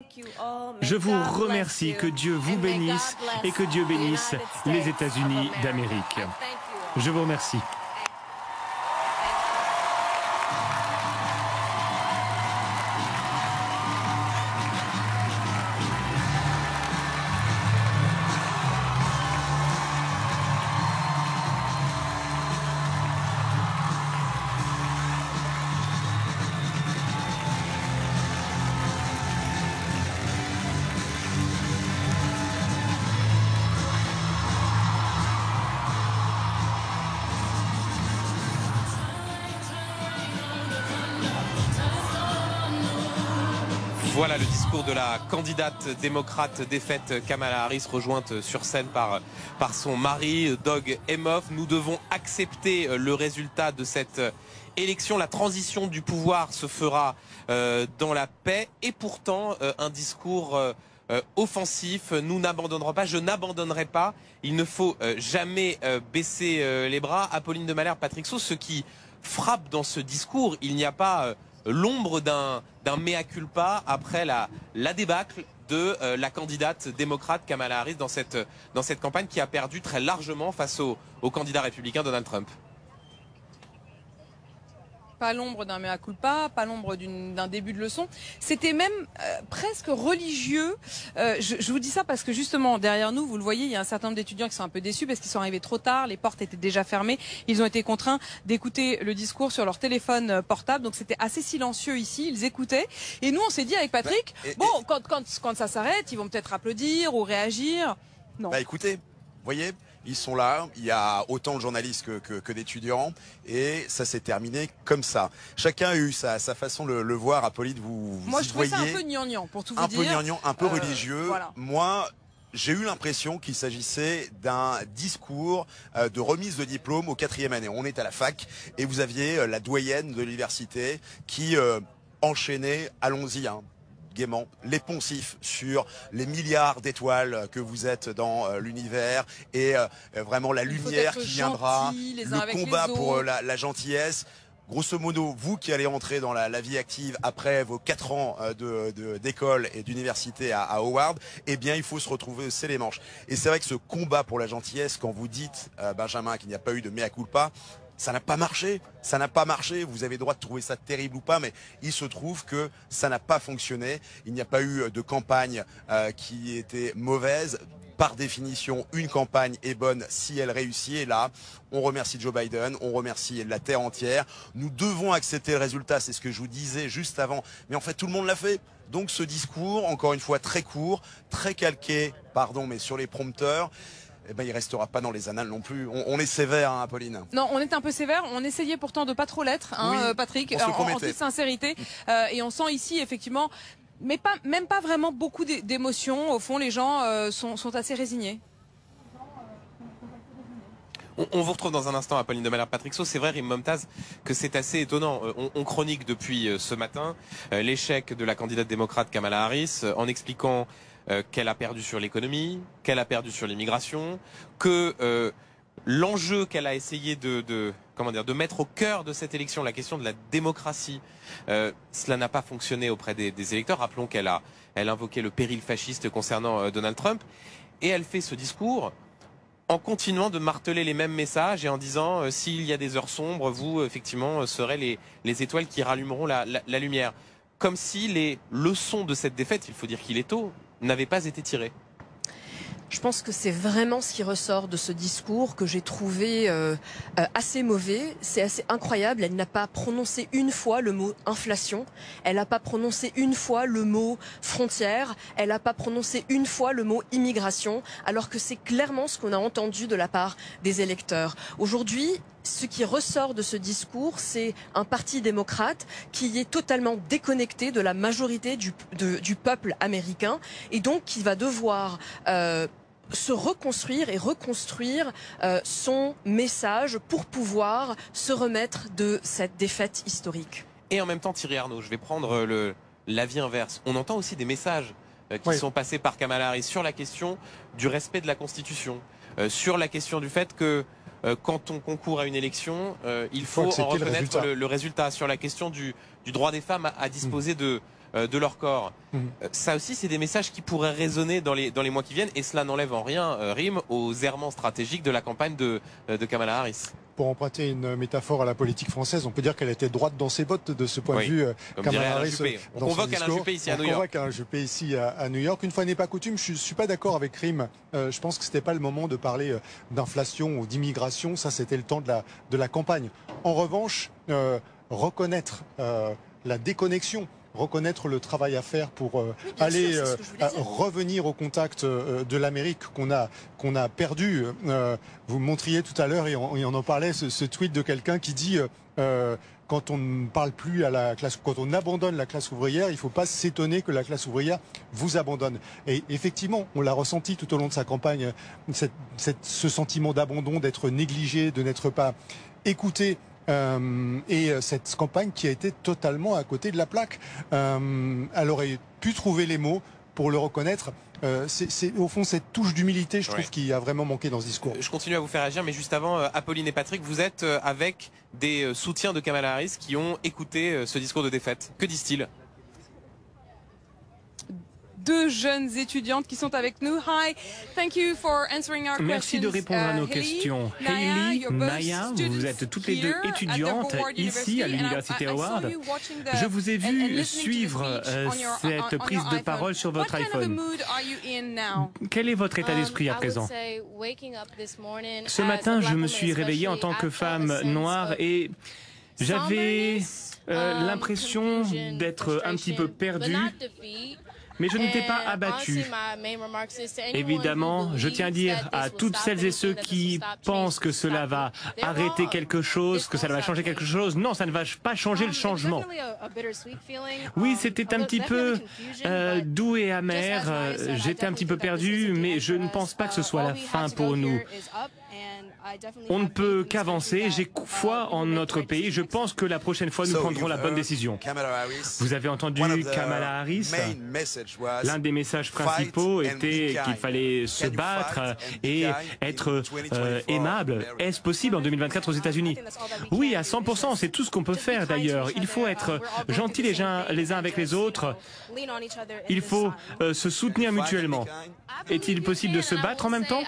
Je vous remercie, que Dieu vous bénisse et que Dieu bénisse les États-Unis d'Amérique. Je vous remercie. Voilà le discours de la candidate démocrate défaite Kamala Harris, rejointe sur scène par son mari Doug Emhoff. Nous devons accepter le résultat de cette élection. La transition du pouvoir se fera dans la paix et pourtant un discours offensif. Nous n'abandonnerons pas, je n'abandonnerai pas. Il ne faut jamais baisser les bras. Apolline de Malherbe, Patrick Sauce, ce qui frappe dans ce discours, il n'y a pas l'ombre d'un mea culpa après la débâcle de la candidate démocrate Kamala Harris dans cette campagne qui a perdu très largement face au candidat républicain Donald Trump. Pas l'ombre d'un mea culpa, pas l'ombre d'un début de leçon. C'était même presque religieux. Je vous dis ça parce que justement, derrière nous, vous le voyez, il y a un certain nombre d'étudiants qui sont un peu déçus parce qu'ils sont arrivés trop tard, les portes étaient déjà fermées. Ils ont été contraints d'écouter le discours sur leur téléphone portable. Donc c'était assez silencieux ici, ils écoutaient. Et nous, on s'est dit avec Patrick, quand ça s'arrête, ils vont peut-être applaudir ou réagir. Non. Bah écoutez, vous voyez, ils sont là, il y a autant de journalistes que d'étudiants et ça s'est terminé comme ça. Chacun a eu sa façon de le voir. Apolline, moi je trouvais ça un peu gnangnan pour tout vous dire. Un peu gnangnan, un peu religieux. Voilà. Moi, j'ai eu l'impression qu'il s'agissait d'un discours de remise de diplôme au 4e année. On est à la fac et vous aviez la doyenne de l'université qui enchaînait, allons-y, hein, gaiement, les poncifs sur les milliards d'étoiles que vous êtes dans l'univers et vraiment la lumière qui viendra, le combat pour la gentillesse. Grosso modo, vous qui allez entrer dans la vie active après vos 4 ans d'école et d'université à Howard, eh bien, il faut se retrouver c'est les manches. Et c'est vrai que ce combat pour la gentillesse, quand vous dites, Benjamin, qu'il n'y a pas eu de mea culpa, ça n'a pas marché, ça n'a pas marché, vous avez le droit de trouver ça terrible ou pas, mais il se trouve que ça n'a pas fonctionné, il n'y a pas eu de campagne qui était mauvaise. Par définition, une campagne est bonne si elle réussit. Et là, on remercie Joe Biden, on remercie la terre entière. Nous devons accepter le résultat, c'est ce que je vous disais juste avant. Mais en fait, tout le monde l'a fait. Donc ce discours, encore une fois, très court, très calqué, pardon, mais sur les prompteurs, eh ben, il restera pas dans les annales non plus. On est sévère, hein, Apolline. Non, on est un peu sévère. On essayait pourtant de pas trop l'être, hein, oui, Patrick, en toute sincérité. Et on sent ici, effectivement, mais même pas vraiment beaucoup d'émotions. Au fond, les gens sont assez résignés. On vous retrouve dans un instant, Apolline de Malherbe, Patrick Sauce. C'est vrai, Rim Momtaz, que c'est assez étonnant. On chronique depuis ce matin l'échec de la candidate démocrate Kamala Harris en expliquant qu'elle a perdu sur l'économie, qu'elle a perdu sur l'immigration, que l'enjeu qu'elle a essayé de mettre au cœur de cette élection, la question de la démocratie, cela n'a pas fonctionné auprès des électeurs. Rappelons qu'elle a invoqué le péril fasciste concernant Donald Trump. Et elle fait ce discours en continuant de marteler les mêmes messages et en disant s'il y a des heures sombres, vous, effectivement, serez les étoiles qui rallumeront la lumière. Comme si les leçons de cette défaite, il faut dire qu'il est tôt, n'avaient pas été tirées. Je pense que c'est vraiment ce qui ressort de ce discours que j'ai trouvé assez mauvais. C'est assez incroyable. Elle n'a pas prononcé une fois le mot inflation. Elle n'a pas prononcé une fois le mot frontière. Elle n'a pas prononcé une fois le mot immigration, alors que c'est clairement ce qu'on a entendu de la part des électeurs. Aujourd'hui, ce qui ressort de ce discours, c'est un parti démocrate qui est totalement déconnecté de la majorité du peuple américain et donc qui va devoir se reconstruire et reconstruire son message pour pouvoir se remettre de cette défaite historique. Et en même temps, Thierry Arnaud, je vais prendre l'avis inverse. On entend aussi des messages qui sont passés par Kamala Harris sur la question du respect de la Constitution, sur la question du fait que quand on concourt à une élection, il faut en reconnaître le résultat, sur la question du droit des femmes à disposer de de leur corps. Ça aussi, c'est des messages qui pourraient résonner dans les mois qui viennent, et cela n'enlève en rien, Rime, aux errements stratégiques de la campagne de Kamala Harris. Pour emprunter une métaphore à la politique française, on peut dire qu'elle était droite dans ses bottes de ce point de vue. Kamala Harris, on convoque Alain Juppé ici à New York. On convoque Alain Juppé ici à New York. Une fois n'est pas coutume, je suis pas d'accord avec Rime. Je pense que c'était pas le moment de parler d'inflation ou d'immigration. Ça, c'était le temps de la campagne. En revanche, reconnaître la déconnexion, reconnaître le travail à faire pour aller revenir au contact de l'Amérique qu'on a perdu. Vous me montriez tout à l'heure, et on en parlait, ce tweet de quelqu'un qui dit quand on ne parle plus à la classe, quand on abandonne la classe ouvrière, il ne faut pas s'étonner que la classe ouvrière vous abandonne. Et effectivement, on l'a ressenti tout au long de sa campagne, ce sentiment d'abandon, d'être négligé, de n'être pas écouté. Et cette campagne qui a été totalement à côté de la plaque. Elle aurait pu trouver les mots pour le reconnaître. C'est au fond cette touche d'humilité, je trouve, qui a vraiment manqué dans ce discours. Je continue à vous faire réagir, mais juste avant, Apolline et Patrick, vous êtes avec des soutiens de Kamala Harris qui ont écouté ce discours de défaite. Que disent-ils? Deux jeunes étudiantes qui sont avec nous. Hi, thank you for answering our questions. Merci de répondre à nos questions. Hailey, Maya, vous êtes toutes les deux étudiantes ici à l'Université Howard. Je vous ai vu suivre cette prise de parole sur votre iPhone. Quel est votre état d'esprit à présent? Ce matin, je me suis réveillée en tant que femme noire et j'avais l'impression d'être un petit peu perdue. Mais je n'étais pas abattue. Évidemment, je tiens à dire à toutes celles et ceux qui pensent que cela va arrêter quelque chose, que ça va changer quelque chose. Non, ça ne va pas changer le changement. Oui, c'était un petit peu doux et amer. J'étais un petit peu perdue, mais je ne pense pas que ce soit la fin pour nous. On ne peut qu'avancer. J'ai foi en notre pays. Je pense que la prochaine fois, nous prendrons la bonne décision. Vous avez entendu Kamala Harris. L'un des messages principaux était qu'il fallait se battre et être aimable. Est-ce possible en 2024 aux États-Unis? Oui, à 100%. C'est tout ce qu'on peut faire d'ailleurs. Il faut être gentils les uns avec les autres. Il faut se soutenir mutuellement. Est-il possible de se battre en même temps?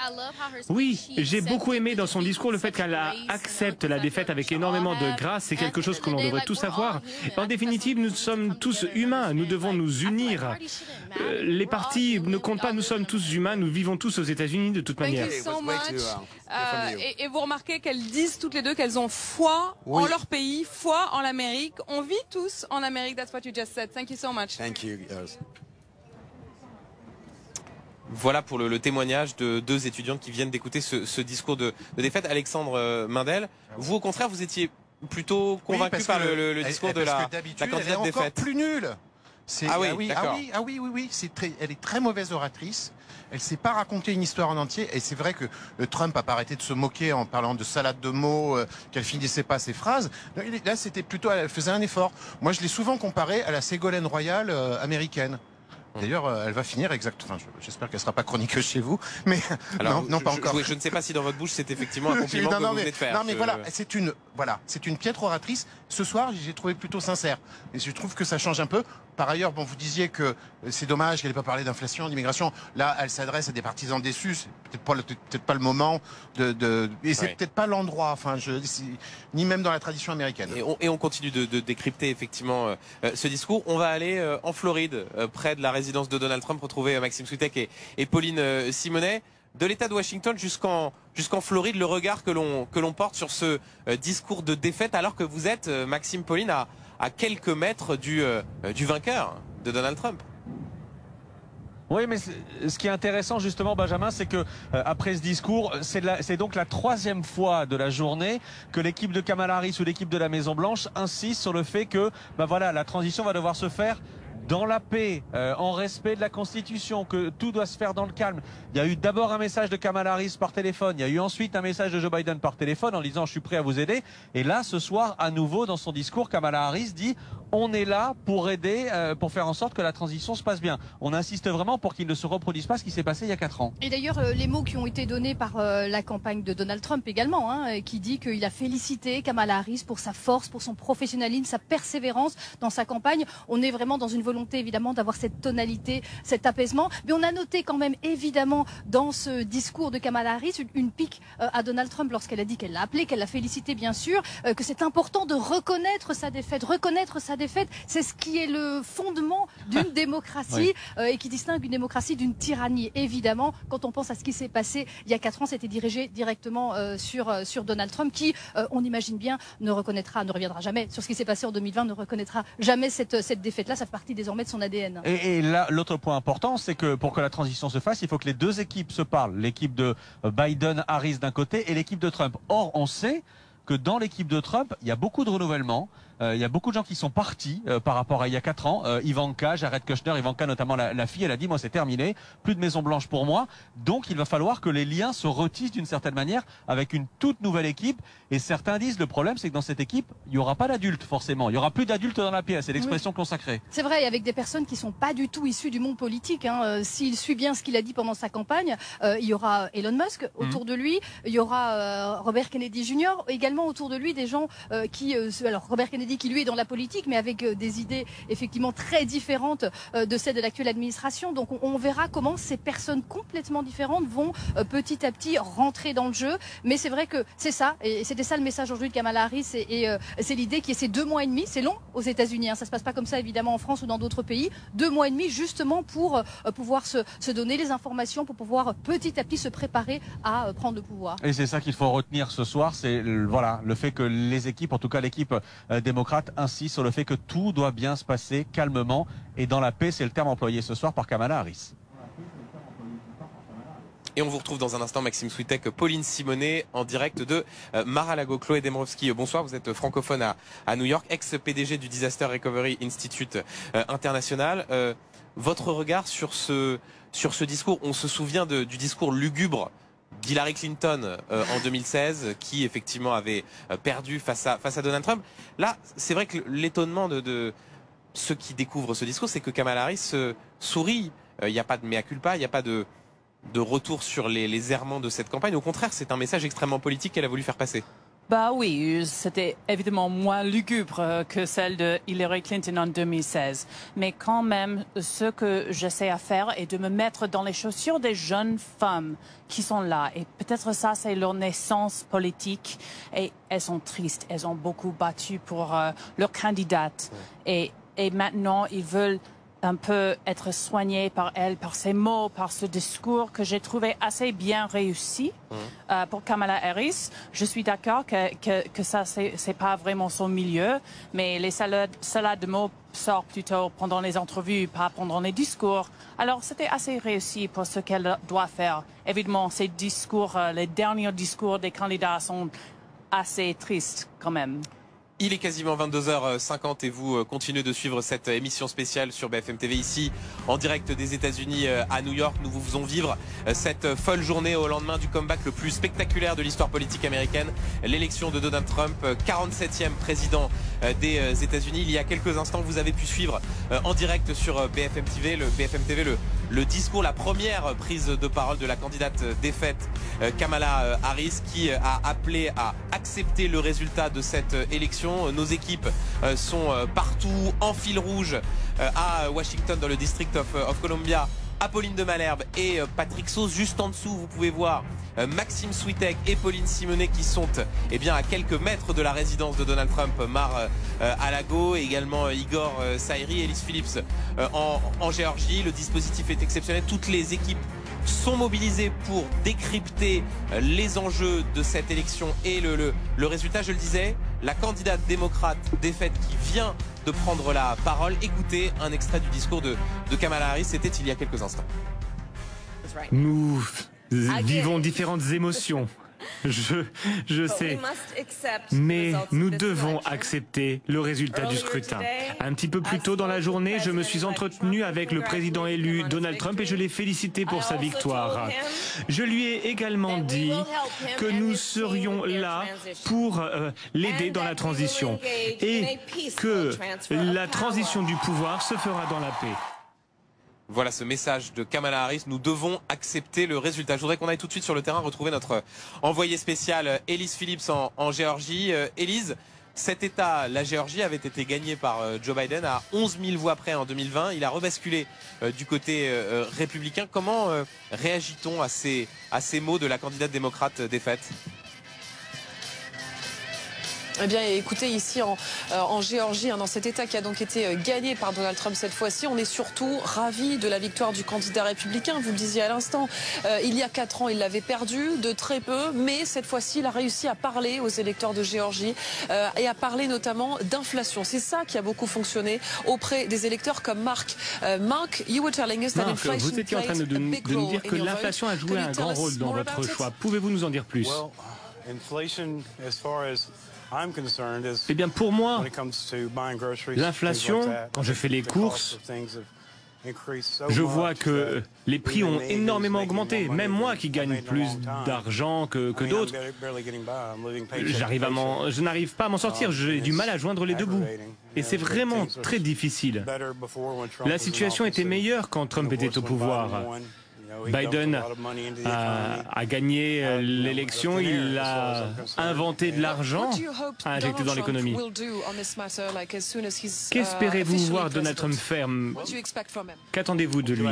Oui, j'ai beaucoup aimé dans son discours le fait qu'elle accepte la défaite avec énormément de grâce. C'est quelque chose que l'on devrait tous savoir. En définitive, nous sommes tous humains. Nous devons nous unir. Les partis ne comptent pas. Nous sommes tous humains. Nous vivons tous aux États-Unis de toute manière. Et vous remarquez qu'elles disent toutes les deux qu'elles ont foi en leur pays, foi en l'Amérique. On vit tous en Amérique. That's what you just said. Thank you so much. Thank you. Voilà pour le témoignage de deux étudiantes qui viennent d'écouter ce discours de défaite. Alexandre Mindel, vous au contraire, vous étiez plutôt convaincu par le discours de la candidate défaite. Encore plus nulle. Ah oui, elle est très mauvaise oratrice. Elle ne sait pas raconter une histoire en entier. Et c'est vrai que Trump n'a pas arrêté de se moquer en parlant de salade de mots, qu'elle finissait pas ses phrases. Là, c'était plutôt, elle faisait un effort. Moi, je l'ai souvent comparée à la Ségolène Royal américaine. D'ailleurs, elle va finir exactement. Enfin, j'espère qu'elle ne sera pas chroniqueuse chez vous, mais alors, non, pas encore. Je ne sais pas si dans votre bouche c'est effectivement un compliment que vous venez de faire. Non, mais c'est une piètre oratrice. Ce soir, j'ai trouvé plutôt sincère, et je trouve que ça change un peu. Par ailleurs, bon, vous disiez que c'est dommage qu'elle n'ait pas parlé d'inflation, d'immigration. Là, elle s'adresse à des partisans déçus. C'est peut-être pas le moment et c'est peut-être pas l'endroit. Enfin, ni même dans la tradition américaine. Et on continue de décrypter effectivement ce discours. On va aller en Floride, près de la résidence de Donald Trump, retrouver Maxime Soutek et Pauline Simonet. De l'État de Washington jusqu'en Floride, le regard que l'on porte sur ce discours de défaite, alors que vous êtes, Maxime, Pauline, à quelques mètres du vainqueur de Donald Trump. Oui, mais ce qui est intéressant justement, Benjamin, c'est que après ce discours, c'est donc la troisième fois de la journée que l'équipe de Kamala Harris ou l'équipe de la Maison Blanche insiste sur le fait que la transition va devoir se faire dans la paix, en respect de la Constitution, que tout doit se faire dans le calme. Il y a eu d'abord un message de Kamala Harris par téléphone, il y a eu ensuite un message de Joe Biden par téléphone en disant « je suis prêt à vous aider ». Et là, ce soir, à nouveau, dans son discours, Kamala Harris dit on est là pour aider, pour faire en sorte que la transition se passe bien. On insiste vraiment pour qu'il ne se reproduise pas ce qui s'est passé il y a 4 ans. Et d'ailleurs, les mots qui ont été donnés par la campagne de Donald Trump également, hein, qui dit qu'il a félicité Kamala Harris pour sa force, pour son professionnalisme, sa persévérance dans sa campagne. On est vraiment dans une volonté évidemment d'avoir cette tonalité, cet apaisement. Mais on a noté quand même évidemment dans ce discours de Kamala Harris une pique à Donald Trump lorsqu'elle a dit qu'elle l'a appelé, qu'elle l'a félicité bien sûr, que c'est important de reconnaître sa défaite. Reconnaître sa défaite, c'est ce qui est le fondement d'une démocratie et qui distingue une démocratie d'une tyrannie. Évidemment, quand on pense à ce qui s'est passé il y a 4 ans, c'était dirigé directement sur Donald Trump qui, on imagine bien, ne reviendra jamais sur ce qui s'est passé en 2020, ne reconnaîtra jamais cette défaite-là. Ça fait partie désormais de son ADN. Et là, l'autre point important, c'est que pour que la transition se fasse, il faut que les deux équipes se parlent. L'équipe de Biden-Harris d'un côté et l'équipe de Trump. Or, on sait que dans l'équipe de Trump, il y a beaucoup de renouvellement. Il y a beaucoup de gens qui sont partis par rapport à il y a 4 ans. Ivanka, Jared Kushner, Ivanka notamment la fille, elle a dit moi c'est terminé, plus de Maison Blanche pour moi. Donc il va falloir que les liens se retissent d'une certaine manière avec une toute nouvelle équipe. Et certains disent le problème c'est que dans cette équipe il n'y aura pas d'adultes forcément. Il y aura plus d'adultes dans la pièce. C'est l'expression consacrée. C'est vrai, avec des personnes qui sont pas du tout issues du monde politique. Hein. S'il suit bien ce qu'il a dit pendant sa campagne, il y aura Elon Musk autour de lui, il y aura Robert Kennedy Jr. également autour de lui, des gens alors Robert Kennedy qui lui est dans la politique mais avec des idées effectivement très différentes de celles de l'actuelle administration. Donc on verra comment ces personnes complètement différentes vont petit à petit rentrer dans le jeu. Mais c'est vrai que c'est ça, et c'était ça le message aujourd'hui de Kamala Harris, et c'est l'idée qui est ces 2 mois et demi, c'est long aux États-Unis, hein. Ça se passe pas comme ça évidemment en France ou dans d'autres pays. 2 mois et demi justement pour pouvoir se donner les informations, pour pouvoir petit à petit se préparer à prendre le pouvoir. Et c'est ça qu'il faut retenir ce soir, c'est voilà, le fait que les équipes, en tout cas l'équipe démocrate, insiste sur le fait que tout doit bien se passer calmement et dans la paix. C'est le terme employé ce soir par Kamala Harris. Et on vous retrouve dans un instant, Maxime Switek, Pauline Simonet, en direct de Mar-a-Lago. Chloé Dembrowski, bonsoir, vous êtes francophone à New York, ex-PDG du Disaster Recovery Institute international. Votre regard sur ce discours, on se souvient du discours lugubre d'Hillary Clinton en 2016, qui effectivement avait perdu face à Donald Trump. Là, c'est vrai que l'étonnement de ceux qui découvrent ce discours, c'est que Kamala Harris sourit. Il n'y a pas de mea culpa, il n'y a pas de retour sur les errements de cette campagne. Au contraire, c'est un message extrêmement politique qu'elle a voulu faire passer. Bah oui, c'était évidemment moins lugubre que celle de Hillary Clinton en 2016. Mais quand même, ce que j'essaie à faire est de me mettre dans les chaussures des jeunes femmes qui sont là. Et peut-être ça, c'est leur naissance politique. Et elles sont tristes. Elles ont beaucoup battu pour leur candidate. Et maintenant, ils veulent un peu être soigné par elle, par ses mots, par ce discours que j'ai trouvé assez bien réussi pour Kamala Harris. Je suis d'accord que ça, c'est pas vraiment son milieu, mais les salades de mots sortent plutôt pendant les entrevues, pas pendant les discours. Alors, c'était assez réussi pour ce qu'elle doit faire. Évidemment, ces discours, les derniers discours des candidats sont assez tristes quand même. Il est quasiment 22h50 et vous continuez de suivre cette émission spéciale sur BFM TV ici en direct des États-Unis à New York. Nous vous faisons vivre cette folle journée au lendemain du comeback le plus spectaculaire de l'histoire politique américaine, l'élection de Donald Trump, 47e président des États-Unis. Il y a quelques instants, vous avez pu suivre en direct sur BFM TV, le discours, la première prise de parole de la candidate défaite Kamala Harris, qui a appelé à accepter le résultat de cette élection. Nos équipes sont partout en fil rouge à Washington, dans le District of Columbia, Apolline de Malherbe et Patrick Sauce. Juste en dessous, vous pouvez voir Maxime Switek et Pauline Simonet qui sont bien à quelques mètres de la résidence de Donald Trump, Mar-a-Lago, et également Igor Saïri et Elise Phillips en Géorgie. Le dispositif est exceptionnel. Toutes les équipes sont mobilisés pour décrypter les enjeux de cette élection et le résultat. Je le disais, la candidate démocrate défaite qui vient de prendre la parole. Écoutez un extrait du discours de Kamala Harris, c'était il y a quelques instants. Nous vivons différentes émotions. Je sais, mais nous devons accepter le résultat du scrutin. Un petit peu plus tôt dans la journée, je me suis entretenu avec le président élu Donald Trump et je l'ai félicité pour sa victoire. Je lui ai également dit que nous serions là pour l'aider dans la transition et que la transition du pouvoir se fera dans la paix. Voilà ce message de Kamala Harris. Nous devons accepter le résultat. Je voudrais qu'on aille tout de suite sur le terrain retrouver notre envoyé spécial Elise Phillips en Géorgie. Elise, cet État, la Géorgie, avait été gagné par Joe Biden à 11 000 voix près en 2020. Il a rebasculé du côté républicain. Comment réagit-on à ces mots de la candidate démocrate défaite ? Eh bien, écoutez, ici en Géorgie, dans cet État qui a donc été gagné par Donald Trump cette fois-ci, on est surtout ravis de la victoire du candidat républicain. Vous le disiez à l'instant, il y a 4 ans, il l'avait perdu de très peu, mais cette fois-ci, il a réussi à parler aux électeurs de Géorgie et à parler notamment d'inflation. C'est ça qui a beaucoup fonctionné auprès des électeurs comme Mark. Mark, you were telling us that inflation vous étiez en train de nous dire que l'inflation a joué un grand rôle dans votre choix. Pouvez-vous nous en dire plus ? Eh bien, pour moi, l'inflation, quand je fais les courses, je vois que les prix ont énormément augmenté. Même moi qui gagne plus d'argent que d'autres, je n'arrive pas à m'en sortir. J'ai du mal à joindre les deux bouts. Et c'est vraiment très difficile. La situation était meilleure quand Trump était au pouvoir. Biden a gagné l'élection, il a inventé de l'argent à injecter dans l'économie. Qu'espérez-vous voir Donald Trump faire? Qu'attendez-vous de lui?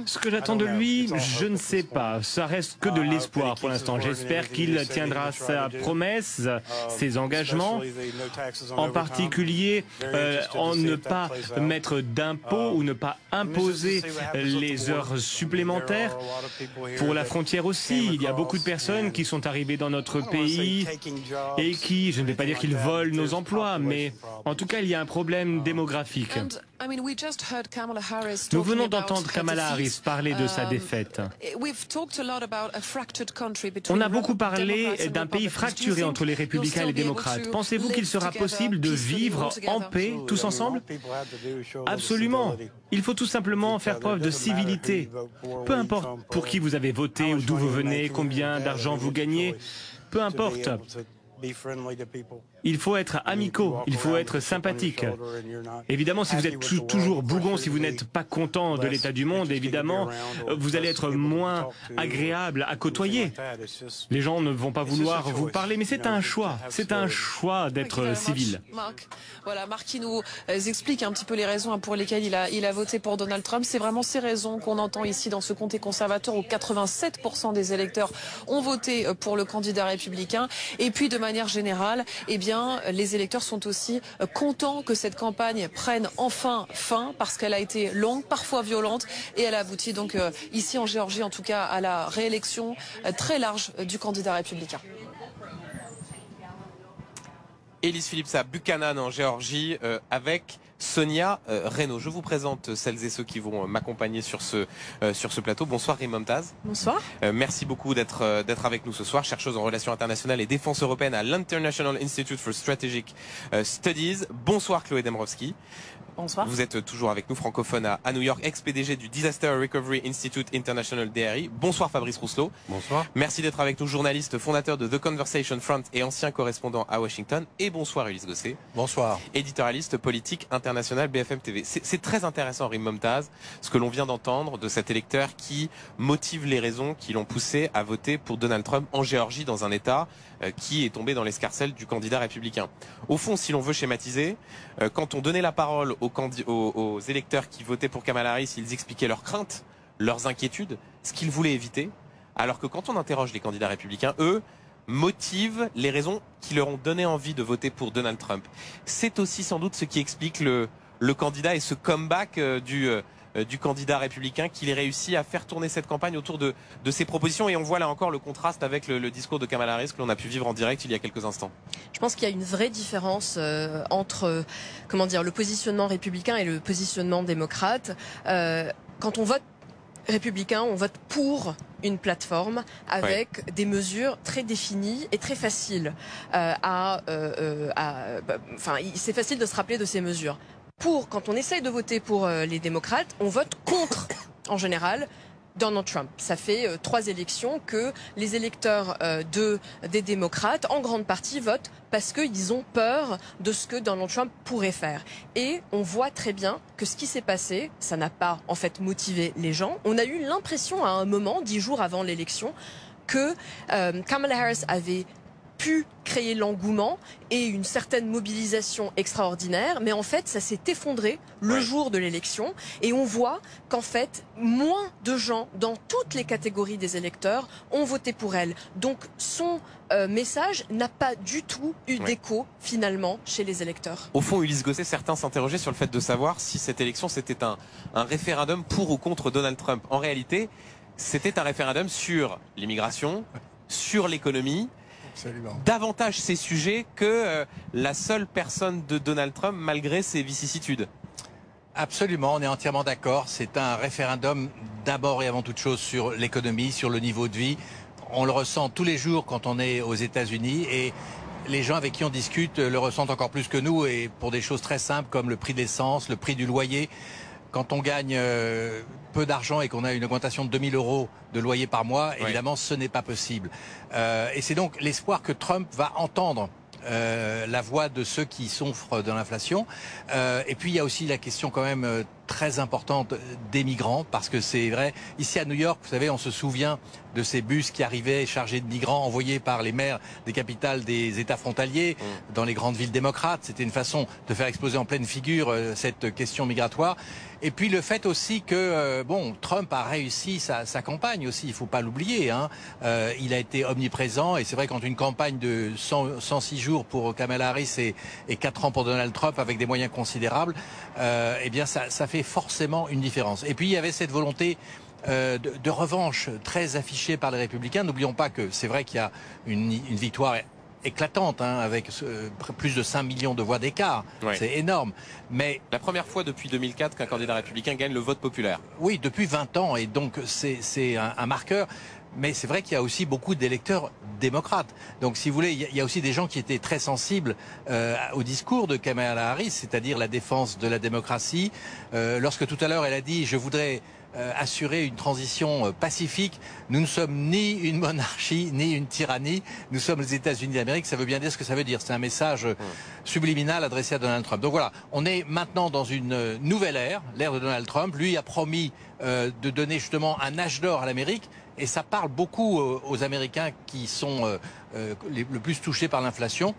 Ce que j'attends de lui, je ne sais pas. Ça reste que de l'espoir pour l'instant. J'espère qu'il tiendra sa promesse, ses engagements, en particulier en ne pas mettre d'impôts ou ne pas imposer les heures supplémentaires. Pour la frontière aussi, il y a beaucoup de personnes qui sont arrivées dans notre pays et qui, je ne vais pas dire qu'ils volent nos emplois, mais en tout cas, il y a un problème démographique. Nous venons d'entendre Kamala Harris parler de sa défaite. On a beaucoup parlé d'un pays fracturé entre les républicains et les démocrates. Pensez-vous qu'il sera possible de vivre en paix tous ensemble? Absolument. Il faut tout simplement faire preuve de civilité. Peu importe pour qui vous avez voté ou d'où vous venez, combien d'argent vous gagnez, peu importe. Il faut être amicaux, il faut être sympathique. Évidemment, si vous êtes toujours bougon, si vous n'êtes pas content de l'état du monde, évidemment, vous allez être moins agréable à côtoyer. Les gens ne vont pas vouloir vous parler, mais c'est un choix d'être civil. Voilà, Mark qui nous explique un petit peu les raisons pour lesquelles il a voté pour Donald Trump. C'est vraiment ces raisons qu'on entend ici dans ce comté conservateur où 87% des électeurs ont voté pour le candidat républicain. Et puis, de manière générale, eh bien, les électeurs sont aussi contents que cette campagne prenne enfin fin parce qu'elle a été longue, parfois violente et elle a abouti donc ici en Géorgie en tout cas à la réélection très large du candidat républicain. Elise Phillips à Buchanan en Géorgie avec Sonia Renaud. Je vous présente celles et ceux qui vont m'accompagner sur ce plateau. Bonsoir Rim Momtaz. Bonsoir. Merci beaucoup d'être avec nous ce soir, chercheuse en relations internationales et défense européenne à l'International Institute for Strategic Studies. Bonsoir Chloé Dembrowski. Bonsoir. Vous êtes toujours avec nous, francophone à New York, ex-PDG du Disaster Recovery Institute International DRI. Bonsoir Fabrice Rousselot. Bonsoir. Merci d'être avec nous, journaliste, fondateur de The Conversation Front et ancien correspondant à Washington. Et bonsoir Ulysse Gosset. Bonsoir. Éditorialiste politique international BFM TV. C'est très intéressant, Rim Momtaz, ce que l'on vient d'entendre de cet électeur qui motive les raisons qui l'ont poussé à voter pour Donald Trump en Géorgie, dans un État qui est tombé dans l'escarcelle du candidat républicain. Au fond, si l'on veut schématiser, quand on donnait la parole aux électeurs qui votaient pour Kamala Harris, ils expliquaient leurs craintes, leurs inquiétudes, ce qu'ils voulaient éviter, alors que quand on interroge les candidats républicains, eux, motivent les raisons qui leur ont donné envie de voter pour Donald Trump. C'est aussi sans doute ce qui explique le candidat et ce comeback du candidat républicain qu'il ait réussi à faire tourner cette campagne autour de ses propositions. Et on voit là encore le contraste avec le discours de Kamala Harris que l'on a pu vivre en direct il y a quelques instants. Je pense qu'il y a une vraie différence entre le positionnement républicain et le positionnement démocrate. Quand on vote républicain, on vote pour une plateforme avec des mesures très définies et très faciles c'est facile de se rappeler de ces mesures. Quand on essaye de voter pour les démocrates, on vote contre, en général, Donald Trump. Ça fait 3 élections que les électeurs des démocrates, en grande partie, votent parce qu'ils ont peur de ce que Donald Trump pourrait faire. Et on voit très bien que ce qui s'est passé, ça n'a pas en fait motivé les gens. On a eu l'impression à un moment, 10 jours avant l'élection, que Kamala Harris avait pu créer l'engouement et une certaine mobilisation extraordinaire, mais en fait ça s'est effondré le jour de l'élection et on voit qu'en fait moins de gens dans toutes les catégories des électeurs ont voté pour elle. Donc son message n'a pas du tout eu d'écho finalement chez les électeurs. Au fond, Ulysse Gosset, certains s'interrogeaient sur le fait de savoir si cette élection c'était un référendum pour ou contre Donald Trump. En réalité, c'était un référendum sur l'immigration, sur l'économie, davantage ces sujets que la seule personne de Donald Trump malgré ses vicissitudes. Absolument, on est entièrement d'accord. C'est un référendum d'abord et avant toute chose sur l'économie, sur le niveau de vie. On le ressent tous les jours quand on est aux États-Unis et les gens avec qui on discute le ressentent encore plus que nous et pour des choses très simples comme le prix de l'essence, le prix du loyer. Quand on gagne peu d'argent et qu'on a une augmentation de 2 000 € de loyer par mois, évidemment, ce n'est pas possible. Et c'est donc l'espoir que Trump va entendre la voix de ceux qui souffrent de l'inflation. Et puis, il y a aussi la question quand même très importante des migrants, parce que c'est vrai, ici à New York, vous savez, on se souvient de ces bus qui arrivaient chargés de migrants envoyés par les maires des capitales des États frontaliers dans les grandes villes démocrates. C'était une façon de faire exploser en pleine figure cette question migratoire. Et puis le fait aussi que Trump a réussi sa campagne aussi, il faut pas l'oublier. Il a été omniprésent et c'est vrai quand une campagne de 106 jours pour Kamala Harris et 4 ans pour Donald Trump avec des moyens considérables, eh bien ça fait forcément une différence. Et puis il y avait cette volonté de revanche très affichée par les républicains. N'oublions pas que c'est vrai qu'il y a une victoire éclatante, avec plus de 5 millions de voix d'écart. C'est énorme. Mais la première fois depuis 2004 qu'un candidat républicain gagne le vote populaire. Oui, depuis 20 ans. Et donc c'est un marqueur. Mais c'est vrai qu'il y a aussi beaucoup d'électeurs démocrates. Donc, si vous voulez, il y a aussi des gens qui étaient très sensibles au discours de Kamala Harris, c'est-à-dire la défense de la démocratie. Lorsque tout à l'heure, elle a dit « Je voudrais assurer une transition pacifique. Nous ne sommes ni une monarchie, ni une tyrannie. Nous sommes les États-Unis d'Amérique. » Ça veut bien dire ce que ça veut dire. C'est un message subliminal adressé à Donald Trump. Donc voilà, on est maintenant dans une nouvelle ère, l'ère de Donald Trump. Lui a promis de donner justement un âge d'or à l'Amérique. Et ça parle beaucoup aux Américains qui sont le plus touchés par l'inflation.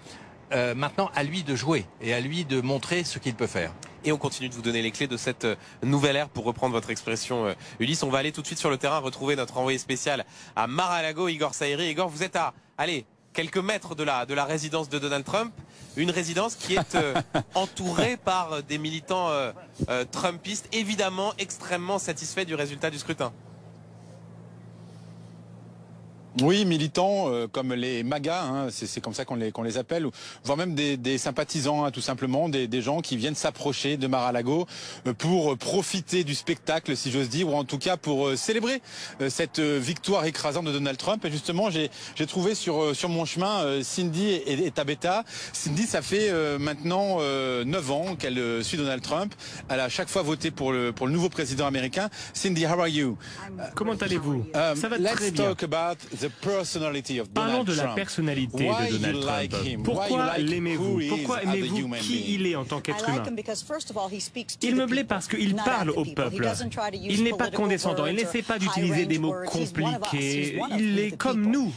Maintenant, à lui de jouer et à lui de montrer ce qu'il peut faire. Et on continue de vous donner les clés de cette nouvelle ère, pour reprendre votre expression, Ulysse. On va aller tout de suite sur le terrain, retrouver notre envoyé spécial à Mar-a-Lago, Igor Saïri. Igor, vous êtes à, quelques mètres de la résidence de Donald Trump. Une résidence qui est entourée par des militants trumpistes, évidemment extrêmement satisfaits du résultat du scrutin. Oui, militants comme les MAGA, c'est comme ça qu'on les appelle, voire même des sympathisants, tout simplement, des gens qui viennent s'approcher de Mar-a-Lago pour profiter du spectacle, si j'ose dire, ou en tout cas pour célébrer cette victoire écrasante de Donald Trump. Et justement, j'ai trouvé sur mon chemin Cindy et Tabetha. Cindy, ça fait maintenant 9 ans qu'elle suit Donald Trump. Elle a à chaque fois voté pour le nouveau président américain. Cindy, how are you? Comment allez-vous? Ça va très bien. Parlons de la personnalité de Donald Trump. Pourquoi l'aimez-vous? Pourquoi aimez-vous qui il est en tant qu'être humain? Il me plaît parce qu'il parle au peuple. Il n'est pas condescendant, il n'essaie pas d'utiliser des mots compliqués. Il est comme nous.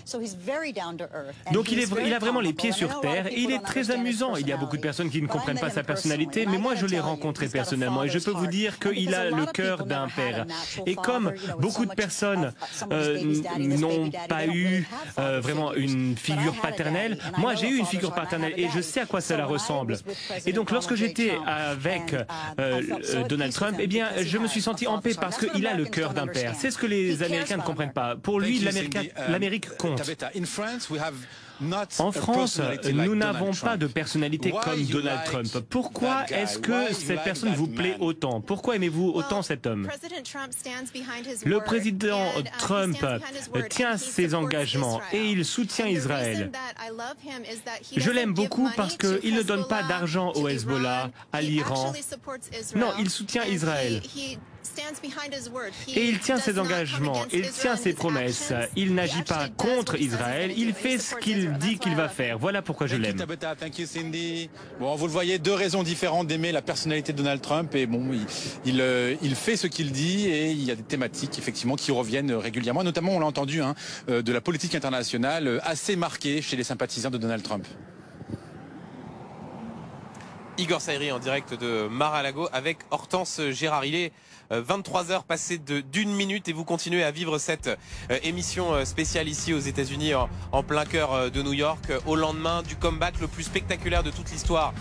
Donc il a vraiment les pieds sur terre et il est très amusant. Il y a beaucoup de personnes qui ne comprennent pas sa personnalité, mais moi je l'ai rencontré personnellement et je peux vous dire qu'il a le cœur d'un père. Et comme beaucoup de personnes n'ont pas eu vraiment une figure paternelle, moi j'ai eu une figure paternelle et je sais à quoi cela ressemble. Et donc lorsque j'étais avec Donald Trump, eh bien je me suis senti en paix parce qu'il a le cœur d'un père. C'est ce que les Américains ne comprennent pas. Pour lui, l'Amérique compte. En France, nous n'avons pas de personnalité comme Donald Trump. Pourquoi est-ce que cette personne vous plaît autant? Pourquoi aimez-vous autant cet homme? Le président Trump tient ses engagements et il soutient Israël. Je l'aime beaucoup parce qu'il ne donne pas d'argent au Hezbollah, à l'Iran. Non, il soutient Israël. Et il tient ses engagements, il tient ses promesses. Il n'agit pas contre Israël, il fait ce qu'il dit qu'il va faire. Voilà pourquoi je l'aime. Bon, vous le voyez, deux raisons différentes d'aimer la personnalité de Donald Trump. Et bon, il fait ce qu'il dit et il y a des thématiques effectivement qui reviennent régulièrement. Notamment, on l'a entendu, de la politique internationale assez marquée chez les sympathisants de Donald Trump. Igor Saïri en direct de Mar-a-Lago avec Hortense Gérard. Il est 23h passé d'une minute et vous continuez à vivre cette émission spéciale ici aux États-Unis en plein cœur de New York au lendemain du comeback le plus spectaculaire de toute l'histoire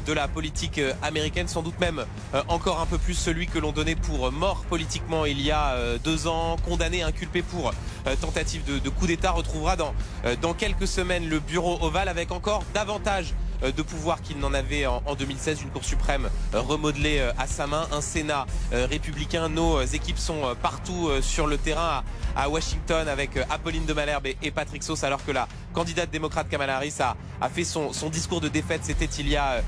de la politique américaine, sans doute même encore un peu plus celui que l'on donnait pour mort politiquement il y a 2 ans, condamné, inculpé pour tentative de coup d'État, retrouvera dans quelques semaines le bureau ovale avec encore davantage de pouvoir qu'il n'en avait en 2016, une Cour suprême remodelée à sa main, un Sénat républicain. Nos équipes sont partout sur le terrain à Washington avec Apolline de Malherbe et Patrick Sauce, alors que la candidate démocrate Kamala Harris a fait son discours de défaite, c'était il y a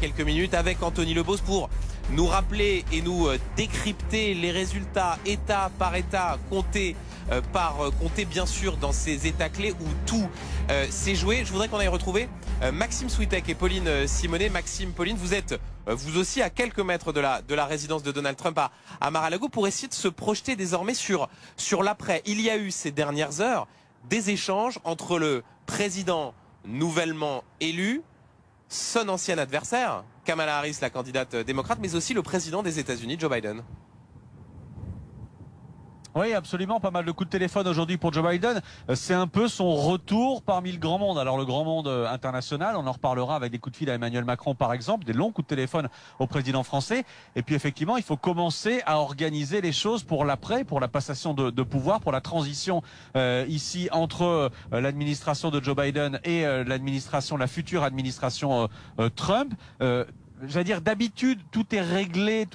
quelques minutes, avec Anthony Lebos pour nous rappeler et nous décrypter les résultats État par État, compté bien sûr dans ces États clés où tout s'est joué. Je voudrais qu'on aille retrouver Maxime Switek et Pauline Simonet. Maxime, Pauline, vous êtes vous aussi à quelques mètres de la résidence de Donald Trump à Mar-a-Lago pour essayer de se projeter désormais sur l'après. Il y a eu ces dernières heures des échanges entre le président nouvellement élu, son ancien adversaire, Kamala Harris, la candidate démocrate, mais aussi le président des États-Unis, Joe Biden. Oui, absolument, pas mal de coups de téléphone aujourd'hui pour Joe Biden. C'est un peu son retour parmi le grand monde. Alors le grand monde international, on en reparlera avec des coups de fil à Emmanuel Macron par exemple, des longs coups de téléphone au président français. Et puis effectivement, il faut commencer à organiser les choses pour l'après, pour la passation de pouvoir, pour la transition ici entre l'administration de Joe Biden et la future administration Trump. J'allais dire, d'habitude, tout est réglé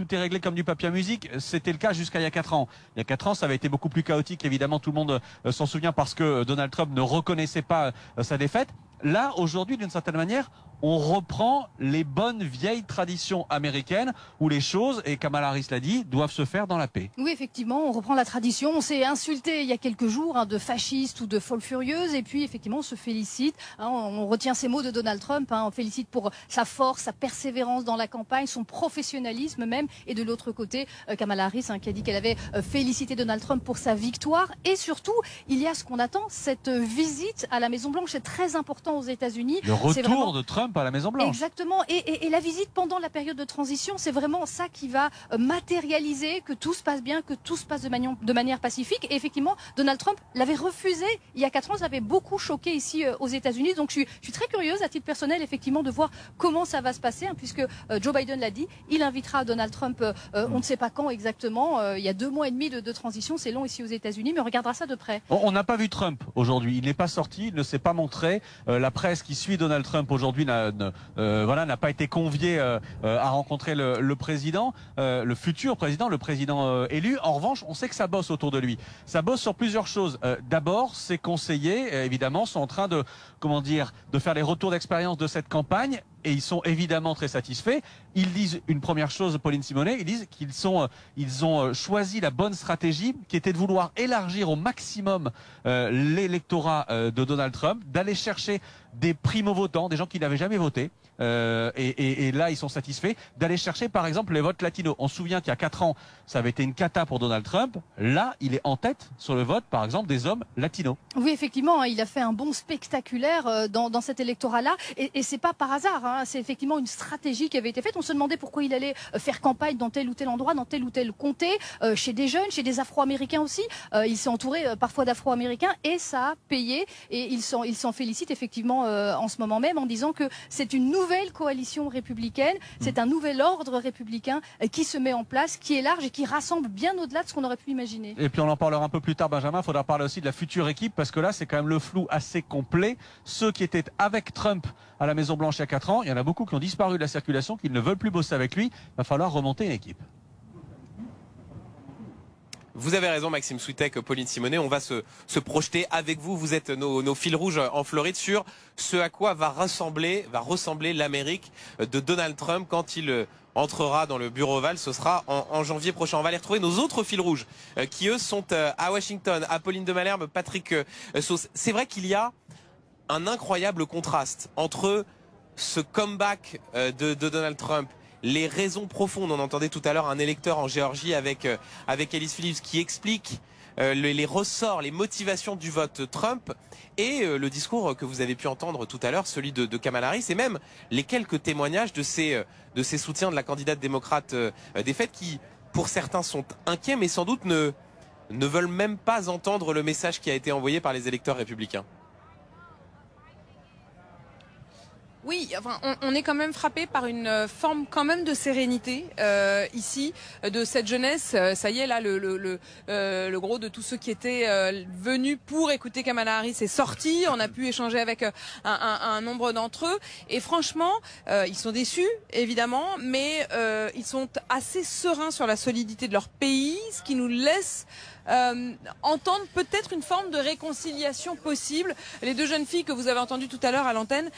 comme du papier à musique. C'était le cas jusqu'à il y a 4 ans. Il y a 4 ans, ça avait été beaucoup plus chaotique. Évidemment, tout le monde s'en souvient parce que Donald Trump ne reconnaissait pas sa défaite. Là, aujourd'hui, d'une certaine manière, on reprend les bonnes vieilles traditions américaines où les choses, et Kamala Harris l'a dit, doivent se faire dans la paix. Oui, effectivement, on reprend la tradition. On s'est insulté il y a quelques jours de fascistes ou de folles furieuses, et puis effectivement on se félicite. On retient ces mots de Donald Trump, on félicite pour sa force, sa persévérance dans la campagne, son professionnalisme même, et de l'autre côté, Kamala Harris qui a dit qu'elle avait félicité Donald Trump pour sa victoire, et surtout, il y a ce qu'on attend, cette visite à la Maison-Blanche, c'est très important aux États-Unis. Le retour de Trump à la Maison-Blanche. Exactement, et la visite pendant la période de transition, c'est vraiment ça qui va matérialiser que tout se passe bien, que tout se passe de manière pacifique. Et effectivement, Donald Trump l'avait refusé il y a 4 ans, ça avait beaucoup choqué ici aux États-Unis. Donc je suis très curieuse à titre personnel effectivement de voir comment ça va se passer, puisque Joe Biden l'a dit, il invitera Donald Trump, on ne sait pas quand exactement, il y a 2 mois et demi de transition, c'est long ici aux États-Unis, mais on regardera ça de près. On n'a pas vu Trump aujourd'hui, il n'est pas sorti, il ne s'est pas montré. La presse qui suit Donald Trump aujourd'hui n'a pas été convié à rencontrer le président, le futur président, le président élu. En revanche, on sait que ça bosse autour de lui. Ça bosse sur plusieurs choses. D'abord, ses conseillers, évidemment, sont en train de faire les retours d'expérience de cette campagne. Et ils sont évidemment très satisfaits. Ils disent une première chose, Pauline Simonet, ils disent qu'ils ont choisi la bonne stratégie, qui était de vouloir élargir au maximum l'électorat de Donald Trump, d'aller chercher des primo-votants, des gens qui n'avaient jamais voté. Et là, ils sont satisfaits d'aller chercher, par exemple, les votes latinos. On se souvient qu'il y a 4 ans, ça avait été une cata pour Donald Trump. Là, il est en tête sur le vote, par exemple, des hommes latinos. Oui, effectivement, il a fait un bond spectaculaire dans cet électorat-là. Et c'est pas par hasard. C'est effectivement une stratégie qui avait été faite. On se demandait pourquoi il allait faire campagne dans tel ou tel endroit, dans tel ou tel comté, chez des jeunes, chez des Afro-Américains aussi. Il s'est entouré parfois d'Afro-Américains et ça a payé. Et il s'en félicite effectivement en ce moment même en disant que c'est une nouvelle nouvelle coalition républicaine, c'est un nouvel ordre républicain qui se met en place, qui est large et qui rassemble bien au-delà de ce qu'on aurait pu imaginer. Et puis on en parlera un peu plus tard, Benjamin, il faudra parler aussi de la future équipe, parce que là c'est quand même le flou assez complet. Ceux qui étaient avec Trump à la Maison-Blanche il y a 4 ans, il y en a beaucoup qui ont disparu de la circulation, qui ne veulent plus bosser avec lui. Il va falloir remonter une équipe. Vous avez raison, Maxime Switek, Pauline Simonet. On va se projeter avec vous. Vous êtes nos fils rouges en Floride sur ce à quoi va ressembler l'Amérique de Donald Trump quand il entrera dans le bureau ovale. Ce sera en janvier prochain. On va aller retrouver nos autres fils rouges qui, eux, sont à Washington. Apolline de Malherbe, Patrick Sauce. C'est vrai qu'il y a un incroyable contraste entre ce comeback de Donald Trump, les raisons profondes. On entendait tout à l'heure un électeur en Géorgie avec Alice Phillips qui explique les ressorts, les motivations du vote Trump, et le discours que vous avez pu entendre tout à l'heure, celui de Kamala Harris, et même les quelques témoignages de ces soutiens de la candidate démocrate défaite qui, pour certains, sont inquiets, mais sans doute ne veulent même pas entendre le message qui a été envoyé par les électeurs républicains. Oui, enfin, on est quand même frappé par une forme quand même de sérénité ici, de cette jeunesse. Ça y est, là, le gros de tous ceux qui étaient venus pour écouter Kamala Harris est sorti. On a pu échanger avec un nombre d'entre eux. Et franchement, ils sont déçus, évidemment, mais ils sont assez sereins sur la solidité de leur pays, ce qui nous laisse entendre peut-être une forme de réconciliation possible. Les deux jeunes filles que vous avez entendues tout à l'heure à l'antenne,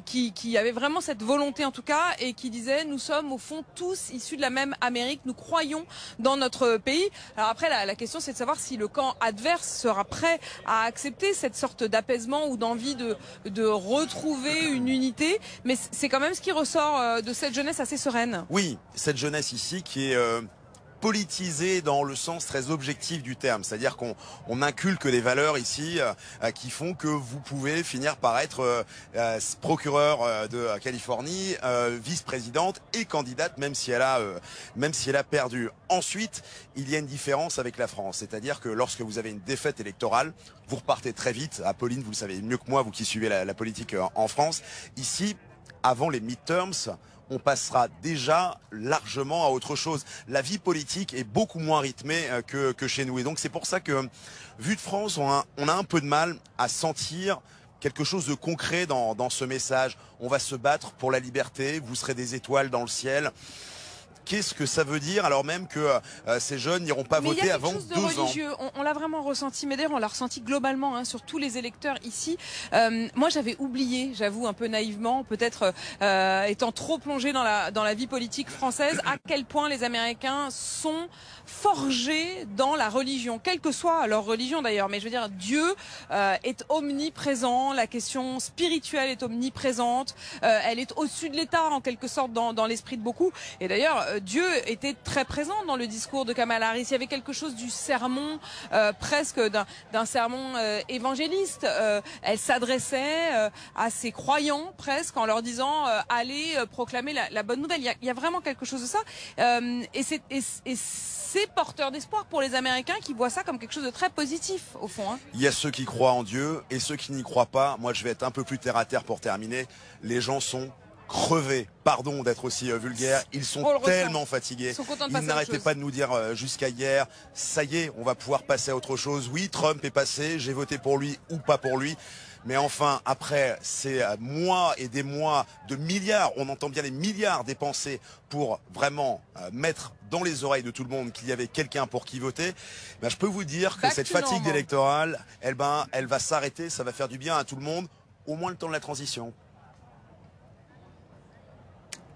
qui avaient vraiment cette volonté en tout cas, et qui disaient: nous sommes au fond tous issus de la même Amérique, nous croyons dans notre pays. Alors après, la question c'est de savoir si le camp adverse sera prêt à accepter cette sorte d'apaisement ou d'envie de retrouver une unité, mais c'est quand même ce qui ressort de cette jeunesse assez sereine. Oui, cette jeunesse ici qui est politisé dans le sens très objectif du terme, c'est-à-dire qu'on inculque des valeurs ici qui font que vous pouvez finir par être procureur de Californie, vice-présidente et candidate, même si elle a perdu. Ensuite, il y a une différence avec la France, c'est-à-dire que lorsque vous avez une défaite électorale, vous repartez très vite. Apolline, vous le savez mieux que moi, vous qui suivez la politique en France. Ici, avant les midterms, on passera déjà largement à autre chose. La vie politique est beaucoup moins rythmée que chez nous. Et donc c'est pour ça que, vu de France, on a un peu de mal à sentir quelque chose de concret dans ce message. On va se battre pour la liberté, vous serez des étoiles dans le ciel. Qu'est-ce que ça veut dire, alors même que ces jeunes n'iront pas voter avant 2 ans? On l'a vraiment ressenti, mais d'ailleurs on l'a ressenti globalement hein, sur tous les électeurs ici. Moi j'avais oublié, j'avoue un peu naïvement, peut-être étant trop plongé dans la vie politique française, à quel point les Américains sont forgés dans la religion, quelle que soit leur religion d'ailleurs. Mais je veux dire, Dieu est omniprésent, la question spirituelle est omniprésente, elle est au-dessus de l'État en quelque sorte dans l'esprit de beaucoup. Et d'ailleurs, Dieu était très présent dans le discours de Kamala Harris. Il y avait quelque chose du sermon, presque d'un sermon évangéliste. Elle s'adressait à ses croyants presque en leur disant allez proclamer la bonne nouvelle. Il y a vraiment quelque chose de ça. Et c'est porteur d'espoir pour les Américains qui voient ça comme quelque chose de très positif au fond. Hein. Il y a ceux qui croient en Dieu et ceux qui n'y croient pas. Moi, je vais être un peu plus terre à terre pour terminer. Les gens sont crevés. Pardon d'être aussi vulgaire. Ils sont tellement fatigués. Ils n'arrêtaient pas de nous dire jusqu'à hier, ça y est, on va pouvoir passer à autre chose. Oui, Trump est passé, j'ai voté pour lui ou pas pour lui. Mais enfin, après ces mois et des mois de milliards, on entend bien les milliards dépensés pour vraiment mettre dans les oreilles de tout le monde qu'il y avait quelqu'un pour qui voter, ben, je peux vous dire que cette fatigue électorale, elle va s'arrêter, ça va faire du bien à tout le monde, au moins le temps de la transition.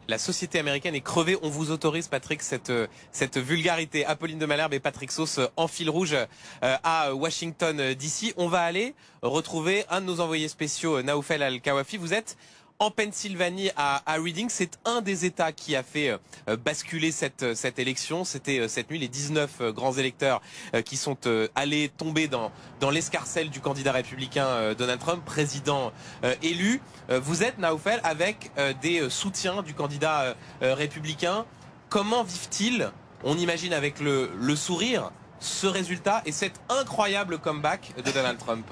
La société américaine est crevée. On vous autorise, Patrick, cette vulgarité. Apolline de Malherbe et Patrick Sauce en fil rouge à Washington DC. On va aller retrouver un de nos envoyés spéciaux, Naoufel Al-Kawafi. Vous êtes en Pennsylvanie à Reading. C'est un des États qui a fait basculer cette élection. C'était cette nuit les 19 grands électeurs qui sont allés tomber dans l'escarcelle du candidat républicain Donald Trump, président élu. Vous êtes, Naoufel, avec des soutiens du candidat républicain. Comment vivent-ils, on imagine avec le sourire, ce résultat et cet incroyable comeback de Donald Trump ?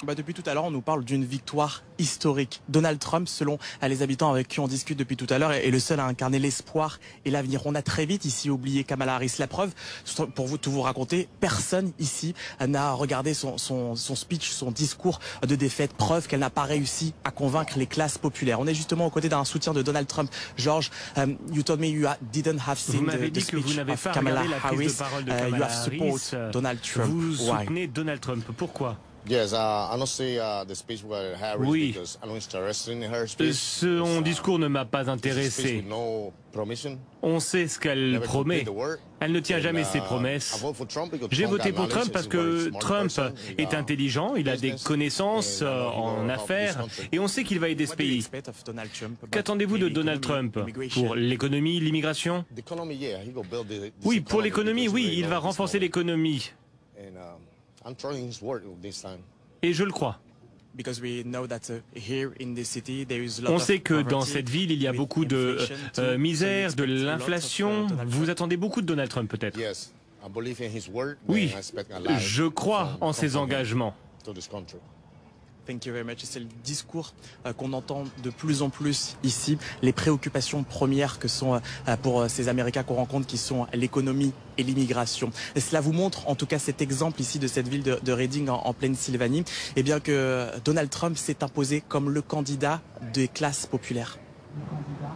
Depuis tout à l'heure, on nous parle d'une victoire historique. Donald Trump, selon les habitants avec qui on discute depuis tout à l'heure, est le seul à incarner l'espoir et l'avenir. On a très vite ici oublié Kamala Harris. La preuve, pour tout vous raconter, personne ici n'a regardé son speech, son discours de défaite. Preuve qu'elle n'a pas réussi à convaincre les classes populaires. On est justement aux côtés d'un soutien de Donald Trump. George, you told me you didn't have seen the speech of Kamala Harris. You have support Donald Trump. Vous soutenez Donald Trump. Pourquoi? Oui, son discours ne m'a pas intéressé. On sait ce qu'elle promet. Elle ne tient jamais ses promesses. J'ai voté pour Trump parce que Trump est intelligent, il a des connaissances en affaires et on sait qu'il va aider ce pays. Qu'attendez-vous de Donald Trump pour l'économie, l'immigration? Oui, pour l'économie, oui, il va renforcer l'économie. Et je le crois. On sait que dans cette ville, il y a beaucoup de misère, de l'inflation. Vous attendez beaucoup de Donald Trump, peut-être? Oui, je crois en ses engagements. Thank you very much. C'est le discours qu'on entend de plus en plus ici. Les préoccupations premières que sont pour ces Américains qu'on rencontre, qui sont l'économie et l'immigration. Et cela vous montre, en tout cas, cet exemple ici de cette ville de Reading en Pennsylvanie, et bien que Donald Trump s'est imposé comme le candidat des classes populaires. Le candidat